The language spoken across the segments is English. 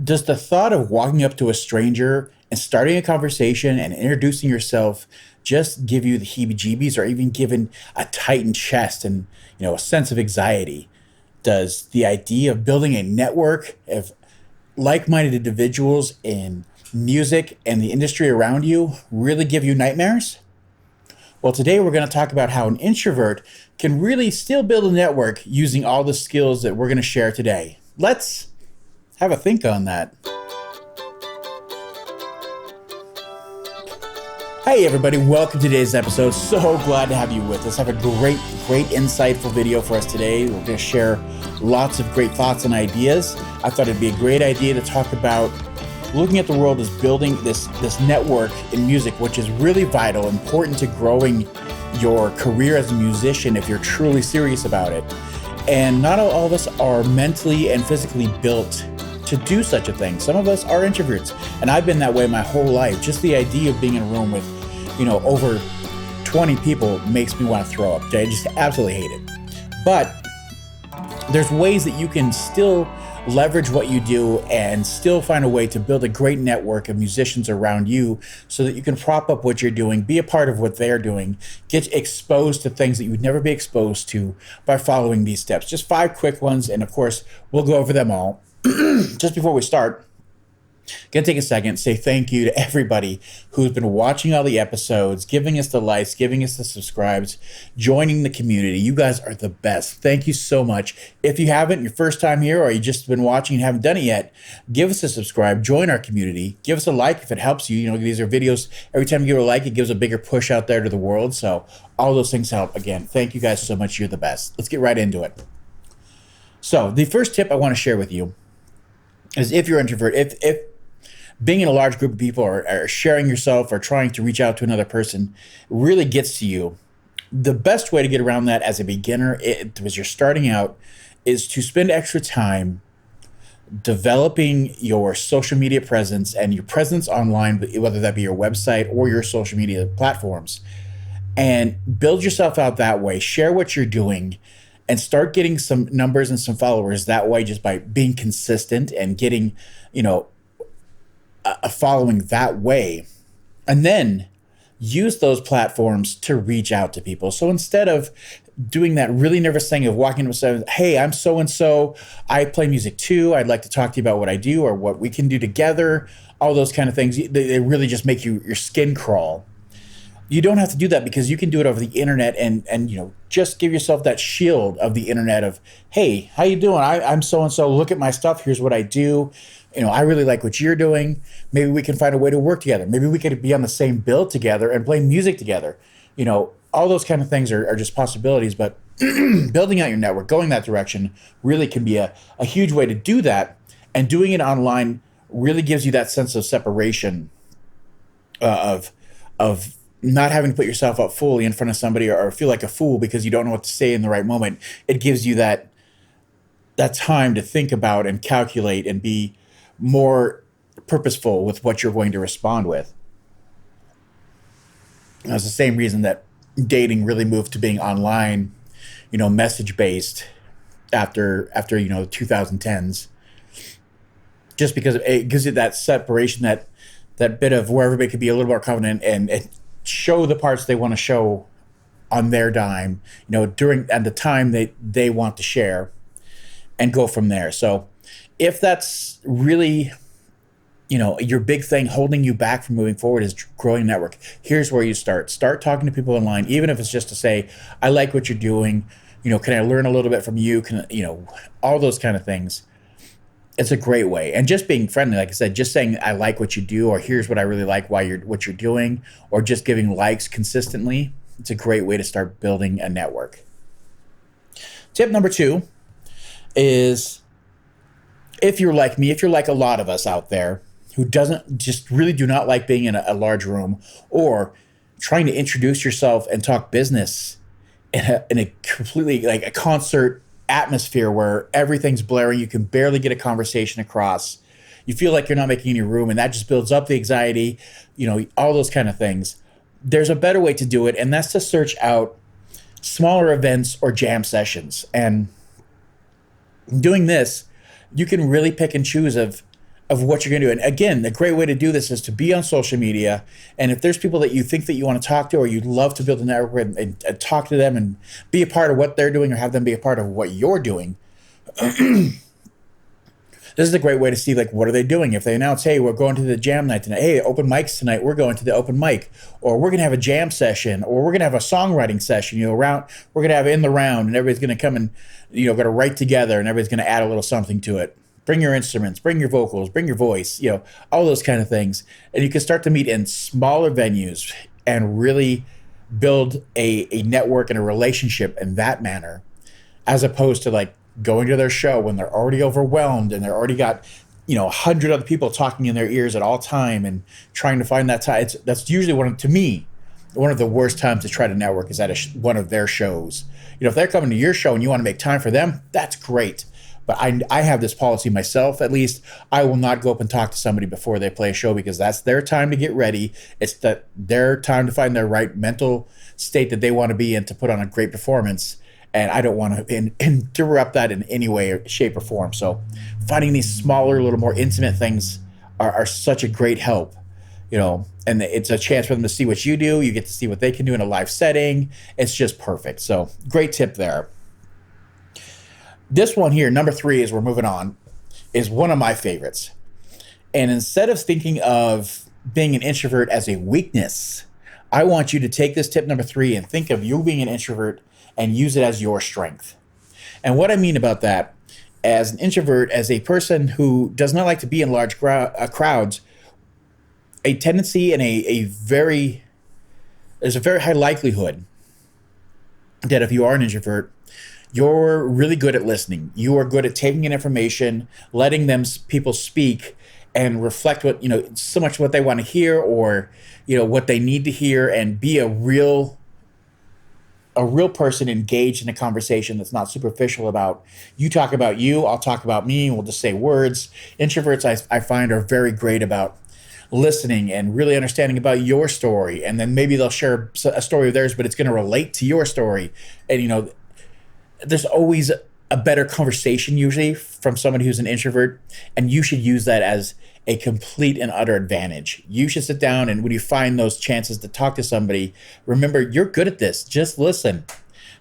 Does the thought of walking up to a stranger and starting a conversation and introducing yourself just give you the heebie-jeebies or even given a tightened chest and a sense of anxiety? Does the idea of building a network of like-minded individuals in music and the industry around you really give you nightmares? Well, today we're going to talk about how an introvert can really still build a network using all the skills that we're going to share today. Let's have a think on that. Hey everybody, welcome to today's episode. So glad to have you with us. I have a great insightful video for us today. We're going to share lots of great thoughts and ideas. I thought it'd be a great idea to talk about looking at the world as building this network in music, which is really vital, important to growing your career as a musician if you're truly serious about it. And not all of us are mentally and physically built to do such a thing. Some of us are introverts, and I've been that way my whole life. Just the idea of being in a room with, over 20 people makes me want to throw up. I just absolutely hate it. But there's ways that you can still leverage what you do and still find a way to build a great network of musicians around you so that you can prop up what you're doing, be a part of what they're doing, get exposed to things that you would never be exposed to by following these steps. Just 5 quick ones, and of course, we'll go over them all. Just before we start, gonna take a second, say thank you to everybody who's been watching all the episodes, giving us the likes, giving us the subscribes, joining the community. You guys are the best. Thank you so much. If you haven't, your first time here, or you just been watching and haven't done it yet, give us a subscribe, join our community, give us a like if it helps you. These are videos. Every time you give a like, it gives a bigger push out there to the world. So all those things help. Again, thank you guys so much. You're the best. Let's get right into it. So the first tip I want to share with you is if you're an introvert, if being in a large group of people or sharing yourself or trying to reach out to another person really gets to you, the best way to get around that as a beginner, as you're starting out, is to spend extra time developing your social media presence and your presence online, whether that be your website or your social media platforms, and build yourself out that way. Share what you're doing and start getting some numbers and some followers that way, just by being consistent and getting, a following that way. And then use those platforms to reach out to people. So instead of doing that really nervous thing of walking up and saying, hey, I'm so-and-so, I play music too, I'd like to talk to you about what I do or what we can do together, all those kind of things, they really just make your skin crawl. You don't have to do that because you can do it over the internet and just give yourself that shield of the internet of, hey, how you doing? I'm so-and-so, look at my stuff, here's what I do. I really like what you're doing. Maybe we can find a way to work together. Maybe we could be on the same bill together and play music together. All those kind of things are just possibilities, but building out your network, going that direction really can be a huge way to do that. And doing it online really gives you that sense of separation of not having to put yourself up fully in front of somebody or feel like a fool because you don't know what to say in the right moment. It gives you that time to think about and calculate and be more purposeful with what you're going to respond with. That's the same reason that dating really moved to being online, message based after 2010s, just because it gives you that separation, that bit of where everybody could be a little more confident and show the parts they want to show on their dime, during at the time they want to share, and go from there. So if that's really, your big thing holding you back from moving forward is growing a network, here's where you start. Start talking to people online, even if it's just to say, I like what you're doing. Can I learn a little bit from you? All those kind of things. It's a great way. And just being friendly, like I said, just saying, I like what you do, or here's what I really like, what you're doing, or just giving likes consistently. It's a great way to start building a network. Tip number 2 is, if you're like me, if you're like a lot of us out there who really do not like being in a large room or trying to introduce yourself and talk business in a completely like a concert atmosphere where everything's blaring, you can barely get a conversation across, you feel like you're not making any room, and that just builds up the anxiety, all those kind of things. There's a better way to do it, and that's to search out smaller events or jam sessions. And doing this, you can really pick and choose of of what you're going to do. And again, the great way to do this is to be on social media. And if there's people that you think that you want to talk to, or you'd love to build a network with, and talk to them and be a part of what they're doing, or have them be a part of what you're doing, this is a great way to see, like, what are they doing? If they announce, hey, we're going to the jam night tonight. Hey, open mics tonight. We're going to the open mic, or we're going to have a jam session, or we're going to have a songwriting session, we're going to have in the round, and everybody's going to come and, going to write together, and everybody's going to add a little something to it. Bring your instruments, bring your vocals, bring your voice, all those kind of things. And you can start to meet in smaller venues and really build a network and a relationship in that manner, as opposed to like going to their show when they're already overwhelmed and they're already got 100 other people talking in their ears at all time and trying to find that time. That's usually one of the worst times to try to network is at one of their shows. If they're coming to your show and you want to make time for them, that's great. But I have this policy myself, at least. I will not go up and talk to somebody before they play a show, because that's their time to get ready. It's their time to find their right mental state that they want to be in to put on a great performance. And I don't want to interrupt that in any way, shape, or form. So finding these smaller, little more intimate things are such a great help, and it's a chance for them to see what you do. You get to see what they can do in a live setting. It's just perfect. So great tip there. This one here, number 3, as we're moving on, is one of my favorites. And instead of thinking of being an introvert as a weakness, I want you to take this tip number 3 and think of you being an introvert and use it as your strength. And what I mean about that, as an introvert, as a person who does not like to be in large crowds, a tendency and there's a very high likelihood that if you are an introvert, you're really good at listening. You are good at taking in information, letting people speak and reflect so much what they want to hear, or, what they need to hear, and be a real person engaged in a conversation that's not superficial about, you talk about you, I'll talk about me, and we'll just say words. Introverts, I find, are very great about listening and really understanding about your story. And then maybe they'll share a story of theirs, but it's going to relate to your story. And, there's always a better conversation usually from somebody who's an introvert, and you should use that as a complete and utter advantage. You should sit down, and when you find those chances to talk to somebody, remember, you're good at this. Just listen.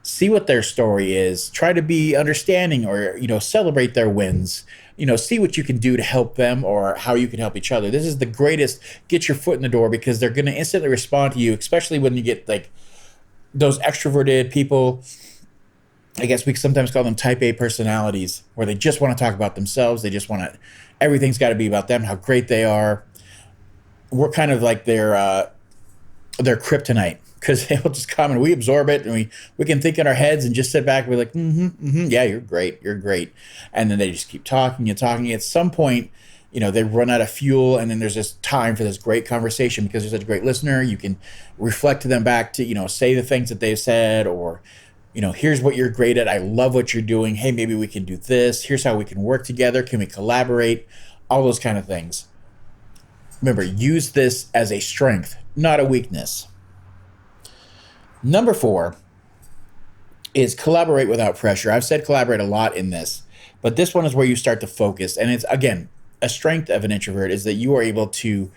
See what their story is. Try to be understanding, or, celebrate their wins. See what you can do to help them, or how you can help each other. This is the greatest, get your foot in the door, because they're going to instantly respond to you, especially when you get like those extroverted people. I guess we sometimes call them type A personalities, where they just want to talk about themselves. They just want to, everything's got to be about them, how great they are. We're kind of like their kryptonite, because they'll just come and we absorb it, and we can think in our heads and just sit back and be like, yeah, you're great. And then they just keep talking and talking. At some point, they run out of fuel, and then there's this time for this great conversation, because they're such a great listener. You can reflect to them back to, say the things that they've said, or, here's what you're great at. I love what you're doing. Hey, maybe we can do this. Here's how we can work together. Can we collaborate? All those kind of things. Remember, use this as a strength, not a weakness. Number 4 is collaborate without pressure. I've said collaborate a lot in this, but this one is where you start to focus. And it's, again, a strength of an introvert is that you are able to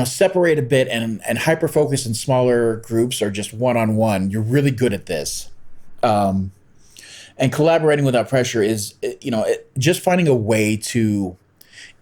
separate a bit and hyper focus in smaller groups, or just one-on-one. You're really good at this. And collaborating without pressure is, just finding a way to,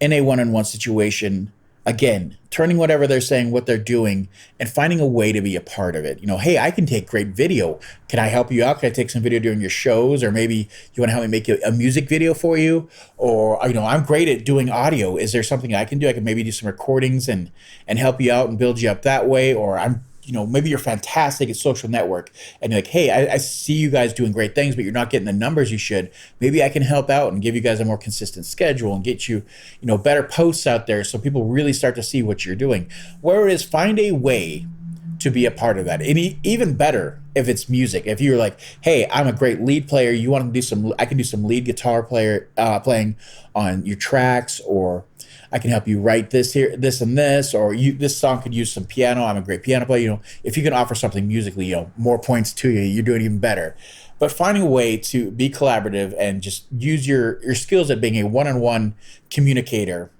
in a one-on-one situation, again, turning whatever they're saying, what they're doing, and finding a way to be a part of it. Hey, I can take great video. Can I help you out? Can I take some video during your shows? Or maybe you want to help me make a music video for you? Or, I'm great at doing audio. Is there something I can do? I can maybe do some recordings and help you out and build you up that way. Or maybe you're fantastic at social network, and you're like, hey, I see you guys doing great things, but you're not getting the numbers you should. Maybe I can help out and give you guys a more consistent schedule and get you, better posts out there, so people really start to see what you're doing. Where it is, find a way to be a part of that. And even better if it's music. If you're like, hey, I'm a great lead player, you want to do I can do some lead guitar playing on your tracks, or I can help you write this and this, or this song could use some piano. I'm a great piano player. If you can offer something musically, more points to you, you're doing even better. but finding a way to be collaborative and just use your skills at being a one-on-one communicator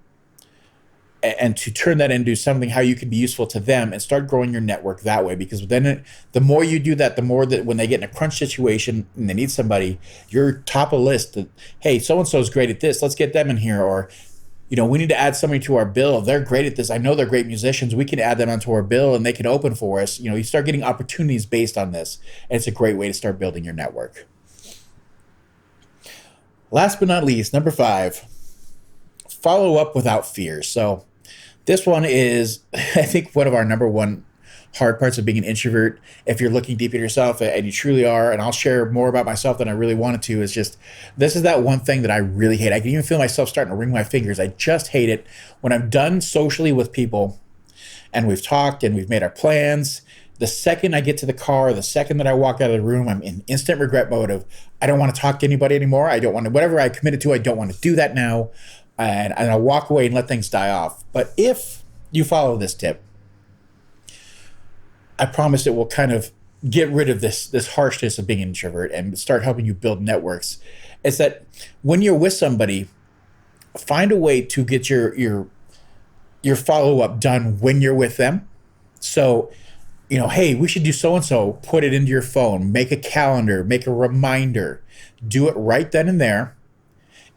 and to turn that into something how you can be useful to them and start growing your network that way. Because then the more you do that, the more that when they get in a crunch situation and they need somebody, you're top of the list that, hey, so-and-so is great at this, let's get them in here. Or, we need to add somebody to our bill. They're great at this. I know they're great musicians. We can add them onto our bill and they can open for us. You start getting opportunities based on this. And it's a great way to start building your network. Last but not least, number 5, follow up without fear. So this one is, I think, one of our number one hard parts of being an introvert. If you're looking deep at yourself, and you truly are, and I'll share more about myself than I really wanted to, is just, this is that one thing that I really hate. I can even feel myself starting to wring my fingers. I just hate it when I'm done socially with people and we've talked and we've made our plans. The second I get to the car, the second that I walk out of the room, I'm in instant regret mode of, I don't want to talk to anybody anymore. I don't want to, whatever I committed to, I don't want to do that now. And I'll walk away and let things die off. But if you follow this tip, I promise it will kind of get rid of this harshness of being an introvert and start helping you build networks. It's that when you're with somebody, find a way to get your follow-up done when you're with them. So, hey, we should do so-and-so, put it into your phone, make a calendar, make a reminder, do it right then and there.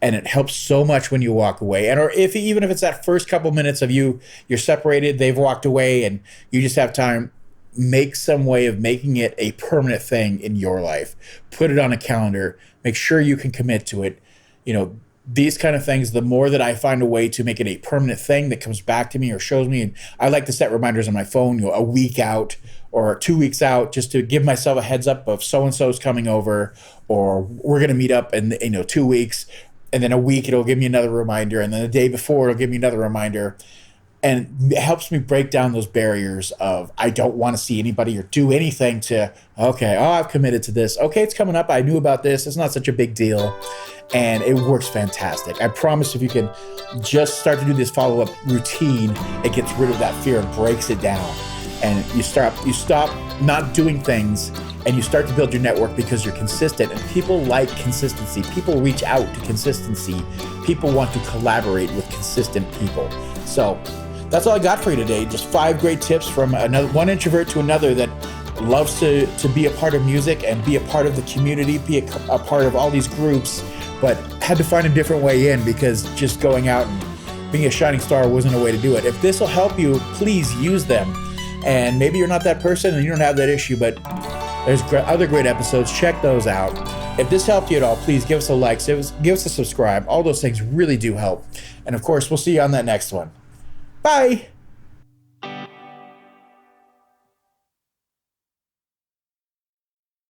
And it helps so much when you walk away. And or even if it's that first couple minutes of you're separated, they've walked away and you just have time, make some way of making it a permanent thing in your life. Put it on a calendar, make sure you can commit to it. These kind of things, the more that I find a way to make it a permanent thing that comes back to me or shows me, and I like to set reminders on my phone, a week out or 2 weeks out, just to give myself a heads up of so-and-so's coming over, or we're going to meet up in 2 weeks. And then a week, it'll give me another reminder. And then the day before, it'll give me another reminder. And it helps me break down those barriers of, I don't want to see anybody or do anything to, okay, I've committed to this. Okay, it's coming up. I knew about this. It's not such a big deal. And it works fantastic. I promise if you can just start to do this follow-up routine, it gets rid of that fear and breaks it down. And you stop not doing things, and you start to build your network because you're consistent. And people like consistency. People reach out to consistency. People want to collaborate with consistent people. So that's all I got for you today. Just 5 great tips from one introvert to another that loves to be a part of music and be a part of the community, be a part of all these groups, but had to find a different way in because just going out and being a shining star wasn't a way to do it. If this will help you, please use them. And maybe you're not that person and you don't have that issue, but there's other great episodes. Check those out. If this helped you at all, please give us a like, give us a subscribe. All those things really do help. And of course, we'll see you on that next one. Bye.